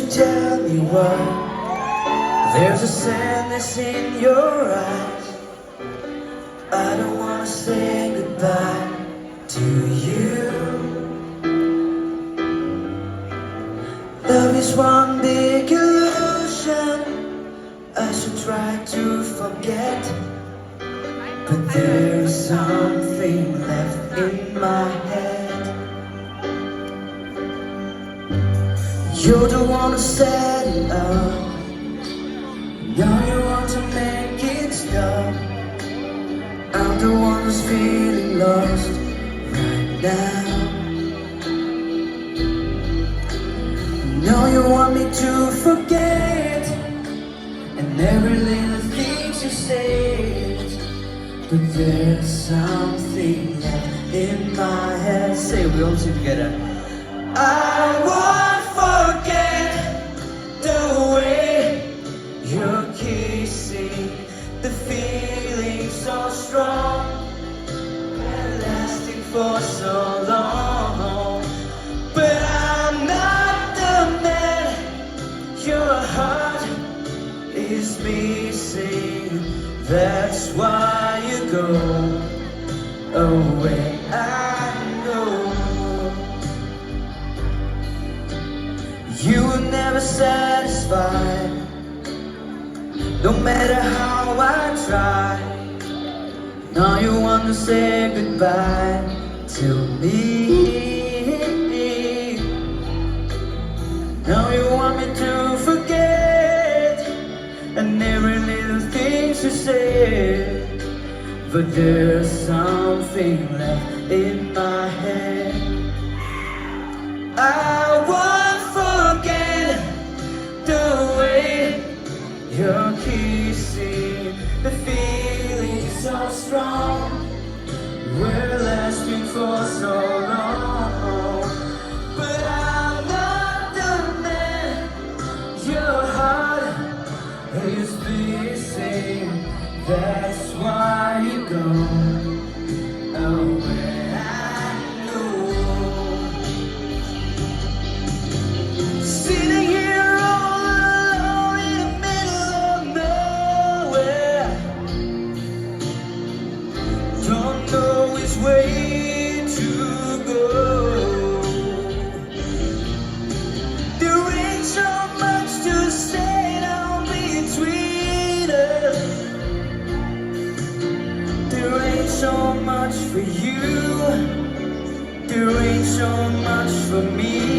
you tell me why there's a sadness in your eyes? I don't wanna say goodbye to you. Love is one big illusion. I should try to forget, but there's something left in my head. You're the one who set it up. Now you want to make it stop. I'm the one who's feeling lost right now. Now you want me to forget, and every little thing you said, but there's something left in my head. Say it, we all sing together. I won't forget the way you're kissing, the feeling so strong and lasting for so long. But I'm not the man your heart is missing. That's why you go away. I know you were never satisfied, no matter how I try. Now you want to say goodbye to me. Now you want me to forget, and every little thing you said, but there's something left in my head. I won't forget the way you're kissing, the feeling so strong, we're lasting for so long. But I'm not the man your heart is missing. That's why you go away. I know. Sitting here all alone in the middle of nowhere, don't know which way to go. There ain't so much to say down between us. There ain't so much for you, there ain't so much for me.